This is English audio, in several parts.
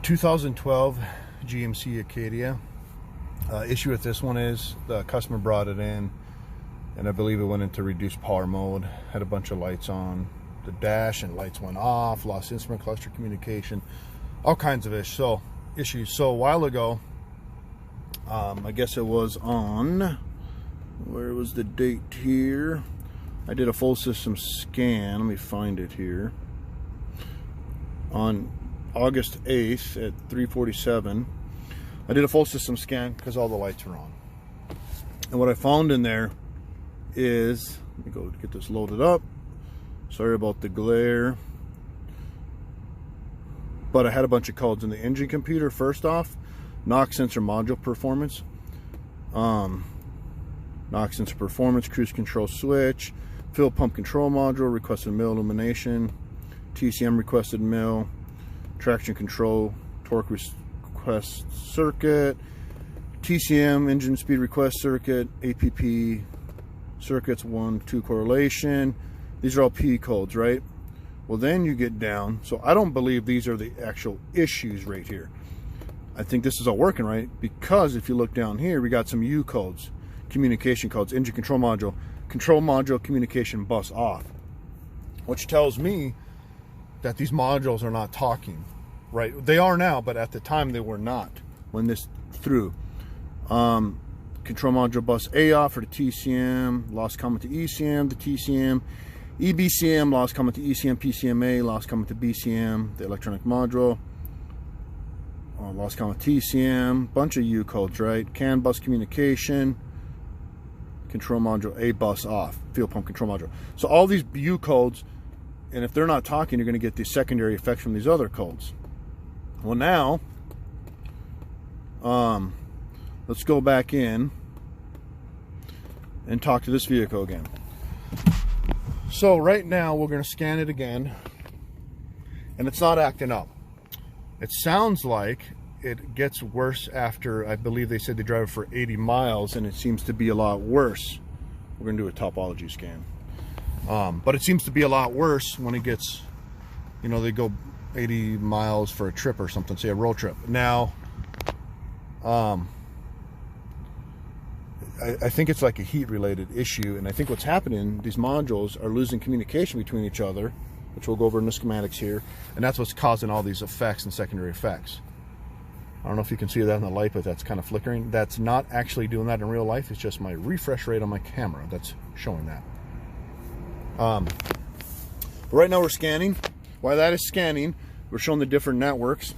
2012 GMC Acadia. Issue with this one is the customer brought it in, and I believe it went into reduced power mode. Had a bunch of lights on the dash, and lights went off. Lost instrument cluster communication, all kinds of issues. So a while ago, I guess it was on, where was the date here? I did a full system scan. Let me find it here. On August 8th at 3:47, I did a full system scan because all the lights were on. And what I found in there is, let me go get this loaded up. Sorry about the glare. But I had a bunch of codes in the engine computer. First off, knock sensor module performance. Knock sensor performance, cruise control switch, fuel pump control module, requested mil illumination, TCM requested mil, traction control, torque request circuit, TCM engine speed request circuit, APP circuits 1-2 correlation. These are all P codes, right? Well, then you get down, so I don't believe these are the actual issues right here. I think this is all working right, because if you look down here, we got some U codes, communication codes, engine control module communication bus off, which tells me that these modules are not talking, right? They are now, but at the time they were not when this threw. Control module bus A off for the TCM, lost comment to ECM, the TCM, EBCM, lost comment to ECM, PCMA, lost comment to BCM, the electronic module, lost comment TCM, bunch of U codes, right? CAN bus communication, control module A bus off, fuel pump control module. So all these U codes, and if they're not talking, you're going to get these secondary effects from these other codes. Well, now, let's go back in and talk to this vehicle again. So right now we're going to scan it again, and it's not acting up. It sounds like it gets worse after, I believe they said they drive it for 80 miles, and it seems to be a lot worse. We're going to do a topology scan. But it seems to be a lot worse when it gets, you know, they go 80 miles for a trip or something, say a road trip. Now, I think it's like a heat related issue, and I think what's happening, these modules are losing communication between each other, which we'll go over in the schematics here, and that's what's causing all these effects and secondary effects. I don't know if you can see that in the light, but that's kind of flickering. That's not actually doing that in real life. It's just my refresh rate on my camera that's showing that. But right now we're scanning. While that is scanning, we're showing the different networks.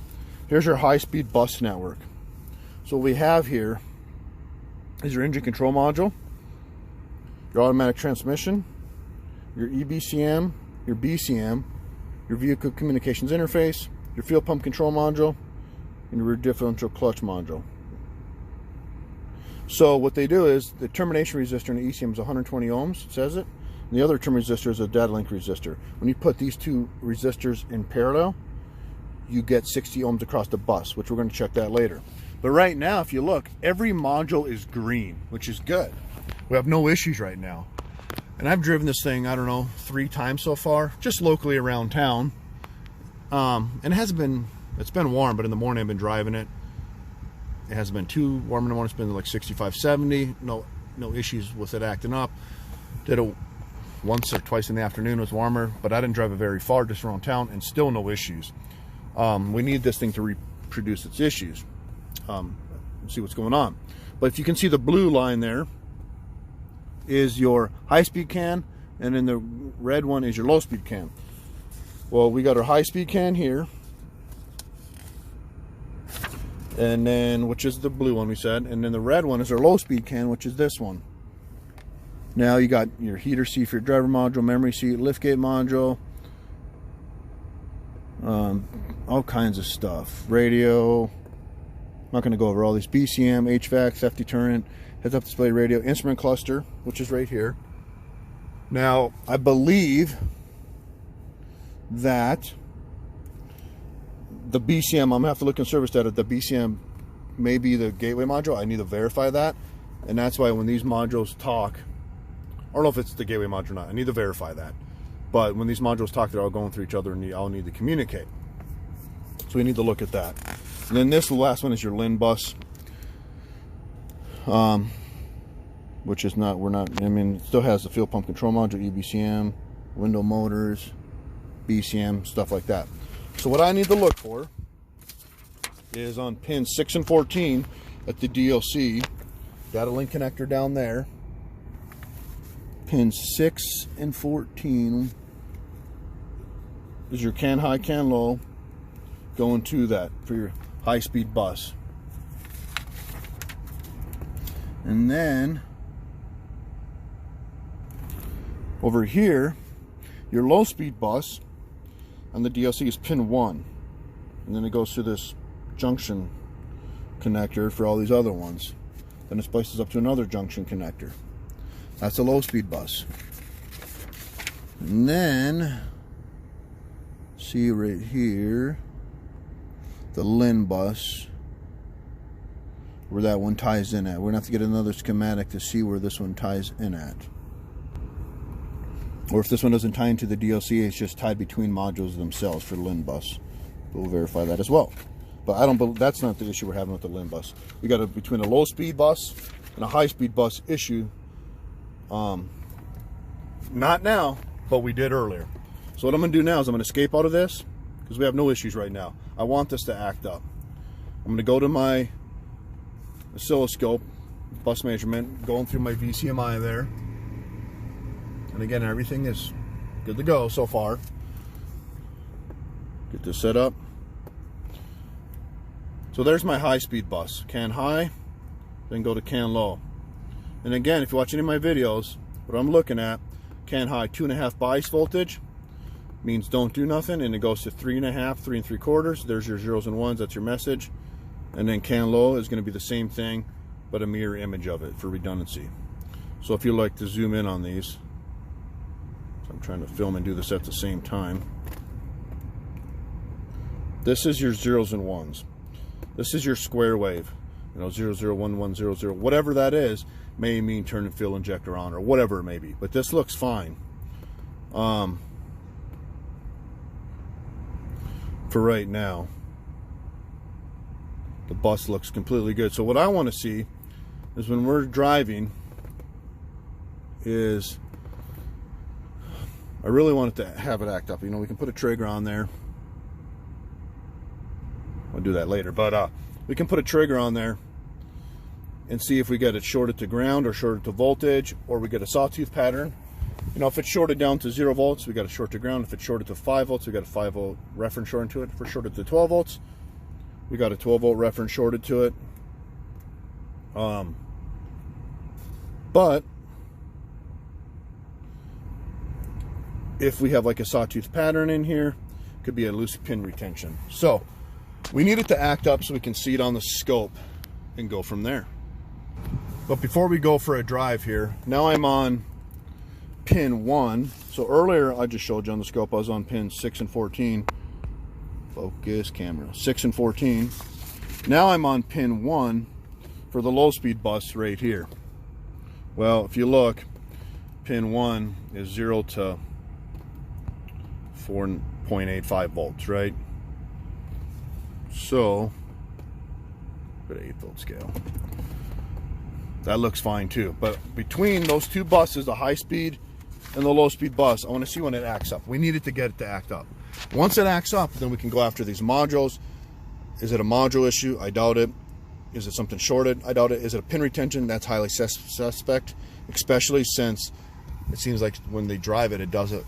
Here's your high-speed bus network. So what we have here is your engine control module, your automatic transmission, your EBCM, your BCM, your vehicle communications interface, your fuel pump control module, and your rear differential clutch module. So what they do is the termination resistor in the ECM is 120 ohms, it says it. And the other term resistor is a data link resistor. When you put these two resistors in parallel, you get 60 ohms across the bus, which we're going to check that later. But right now, if you look, every module is green, which is good. We have no issues right now. And I've driven this thing, I don't know, 3 times so far, just locally around town. And it's been warm, but in the morning I've been driving it. It hasn't been too warm in the morning. It's been like 65, 70. No issues with it acting up. Did it once or twice in the afternoon, it was warmer, but I didn't drive it very far, just around town, and still no issues. We need this thing to reproduce its issues. See what's going on. But if you can see, the blue line there is your high-speed CAN, and then the red one is your low-speed CAN. Well, we got our high-speed CAN here, and then, which is the blue one we said, and then the red one is our low-speed CAN, which is this one. Now you got your heater seat for your driver module, memory seat, liftgate module, all kinds of stuff. Radio. I'm not going to go over all these. BCM, HVAC, theft deterrent, heads-up display radio, instrument cluster, which is right here. Now, I believe that the BCM, I'm going to have to look in service data, the BCM may be the gateway module. I need to verify that. And that's why when these modules talk, I don't know if it's the gateway module or not. I need to verify that. But when these modules talk, they're all going through each other, and I'll need to communicate. So we need to look at that. And then this last one is your LIN bus, which is not, I mean, it still has the fuel pump control module, EBCM, window motors, BCM, stuff like that. So what I need to look for is on pins 6 and 14 at the DLC, data link connector down there. Pins 6 and 14 is your CAN high, CAN low, going to that for your high-speed bus. And then over here, your low-speed bus on the DLC is pin 1, and then it goes to this junction connector for all these other ones. Then it splices up to another junction connector. That's a low-speed bus. And then see right here the LIN bus, where that one ties in at. We're gonna have to get another schematic to see where this one ties in at. Or if this one doesn't tie into the DLC, it's just tied between modules themselves for the LIN bus. We'll verify that as well. But I don't believe that's not the issue we're having with the LIN bus. We got between a low speed bus and a high speed bus issue. Not now, but we did earlier. So what I'm gonna do now is I'm gonna escape out of this because we have no issues right now. I want this to act up. I'm gonna go to my oscilloscope, bus measurement, going through my VCMI there. And again, everything is good to go so far. Get this set up. So there's my high-speed bus. CAN high, then go to CAN low. And again, if you watch any of my videos, what I'm looking at, CAN high 2.5 bias voltage means don't do nothing, and it goes to 3.5, 3 3/4. There's your zeros and ones, that's your message. And then CAN low is going to be the same thing, but a mirror image of it for redundancy. So if you like to zoom in on these, so I'm trying to film and do this at the same time. This is your zeros and ones. This is your square wave, you know, 001100, whatever that is, may mean turn and fill injector on or whatever it may be. But this looks fine. For right now, the bus looks completely good. So what I want to see is when we're driving is, I really want it to have it act up. You know, we can put a trigger on there. I'll do that later, but we can put a trigger on there and see if we get it shorted to ground or shorted to voltage, or we get a sawtooth pattern. You know, if it's shorted down to 0 volts, we got a short to ground. If it's shorted to 5 volts, we got a 5 volt reference shorted to it. If we're shorted to 12 volts, we got a 12 volt reference shorted to it. But if we have like a sawtooth pattern in here, it could be a loose pin retention. So we need it to act up so we can see it on the scope and go from there. But before we go for a drive here, now I'm on pin 1. So earlier I just showed you on the scope I was on pin 6 and 14. Focus camera, 6 and 14. Now I'm on pin 1 for the low speed bus right here. Well, if you look, pin 1 is 0 to 4.85 volts, right? So, put an 8 volt scale. That looks fine too. But between those two buses, the high speed and the low speed bus, I want to see when it acts up. We need it to get it to act up. Once it acts up, then we can go after these modules. Is it a module issue? I doubt it. Is it something shorted? I doubt it. Is it a pin retention? That's highly suspect, especially since it seems like when they drive it, it does it,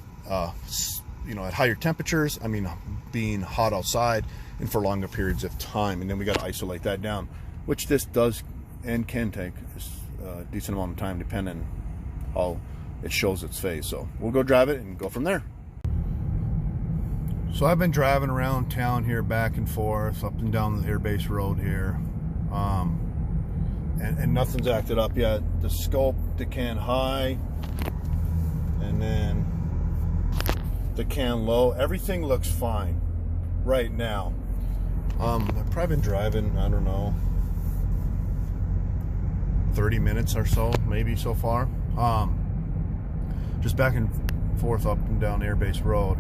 you know, at higher temperatures. I mean, being hot outside and for longer periods of time. And then we got to isolate that down, which this does and can take a decent amount of time depending on how it shows its phase. So we'll go drive it and go from there. So I've been driving around town here back and forth up and down the airbase road here, and nothing's acted up yet. The scope, the CAN high, and then the CAN low, everything looks fine right now. I've probably been driving, I don't know, 30 minutes or so, maybe so far. Just back and forth up and down airbase road.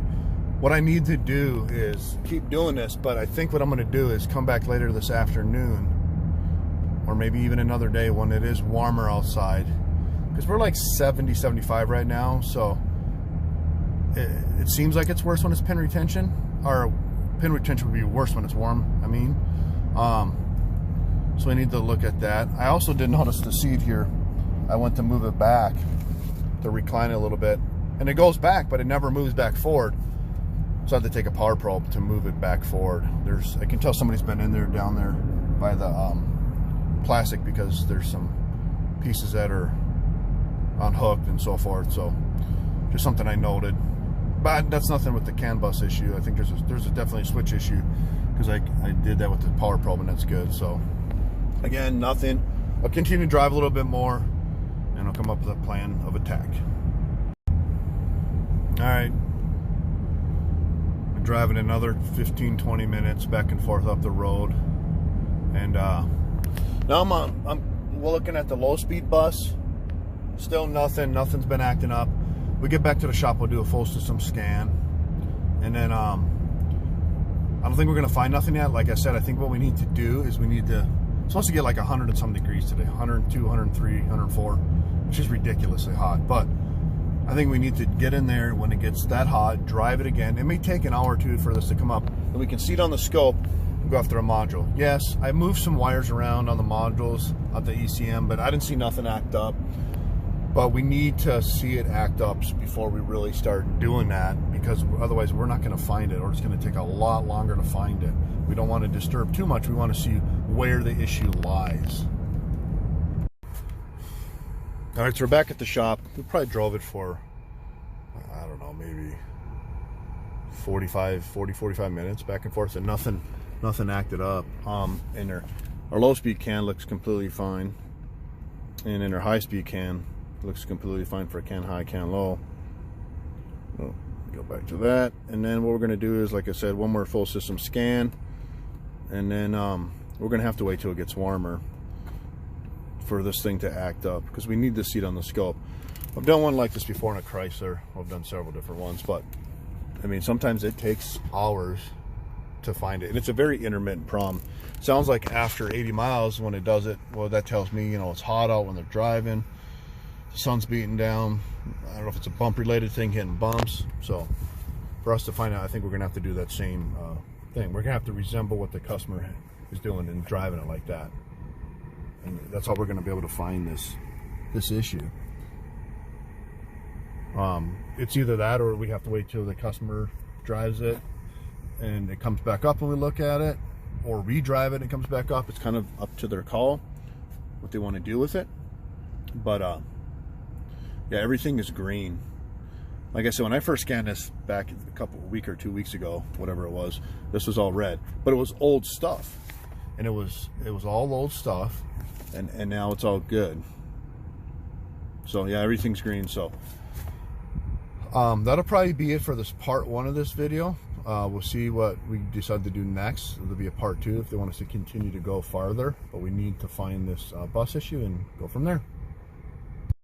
what I need to do is keep doing this, but I think what I'm going to do is come back later this afternoon, or maybe even another day when it is warmer outside, because we're like 70, 75 right now, so it seems like it's worse when it's pin retention, or pin retention would be worse when it's warm, I mean. So I need to look at that. I also did notice the seat here. I went to move it back to recline it a little bit, and it goes back, but it never moves back forward. So I had to take a power probe to move it back forward. I can tell somebody's been in there, down there by the plastic, because there's some pieces that are unhooked and so forth. So just something I noted, but that's nothing with the CAN bus issue. I think there's definitely a switch issue, because I did that with the power probe, and that's good. So again, nothing. I'll continue to drive a little bit more, and I'll come up with a plan of attack. All right, I'm driving another 15-20 minutes back and forth up the road, and now I'm looking at the low-speed bus. Still nothing's been acting up. We get back to the shop, we'll do a full system scan, and then I don't think we're gonna find nothing yet. Like I said, I think what we need to do is it's supposed to get like 100 and some degrees today, 102, 103, 104, which is ridiculously hot. But I think we need to get in there when it gets that hot, drive it again. It may take an hour or two for this to come up, and we can see it on the scope and go after a module. Yes, I moved some wires around on the modules at the ECM, but I didn't see nothing act up. But we need to see it act up before we really start doing that, because otherwise we're not going to find it, or it's going to take a lot longer to find it. We don't want to disturb too much. We want to see where the issue lies. All right, so we're back at the shop. We probably drove it for, I don't know, maybe 45 minutes back and forth, and nothing acted up. And our low-speed CAN looks completely fine, and in our high-speed CAN looks completely fine for a CAN high, CAN low. Oh, go back to that, and then what we're going to do is, like I said, one more full system scan, and then we're going to have to wait till it gets warmer for this thing to act up, because we need to see it on the scope. I've done one like this before in a Chrysler. I've done several different ones, but I mean, sometimes it takes hours to find it, and it's a very intermittent problem. Sounds like after 80 miles when it does it. Well, that tells me, you know, it's hot out when they're driving, the sun's beating down. I don't know if it's a bump related thing, hitting bumps. So for us to find out, I think we're gonna have to do that same thing. We're gonna have to resemble what the customer is doing and driving it like that, and that's how we're gonna be able to find this issue. It's either that, or we have to wait till the customer drives it and it comes back up and we look at it, or re-drive it and it comes back up. It's kind of up to their call what they want to do with it. But yeah, everything is green. Like I said, when I first scanned this back a week or 2 weeks ago, whatever it was, this was all red, but it was old stuff, and it was all old stuff, and now it's all good. So yeah, everything's green. So that'll probably be it for this part 1 of this video. We'll see what we decide to do next. There'll be a part 2 if they want us to continue to go farther, but we need to find this bus issue and go from there.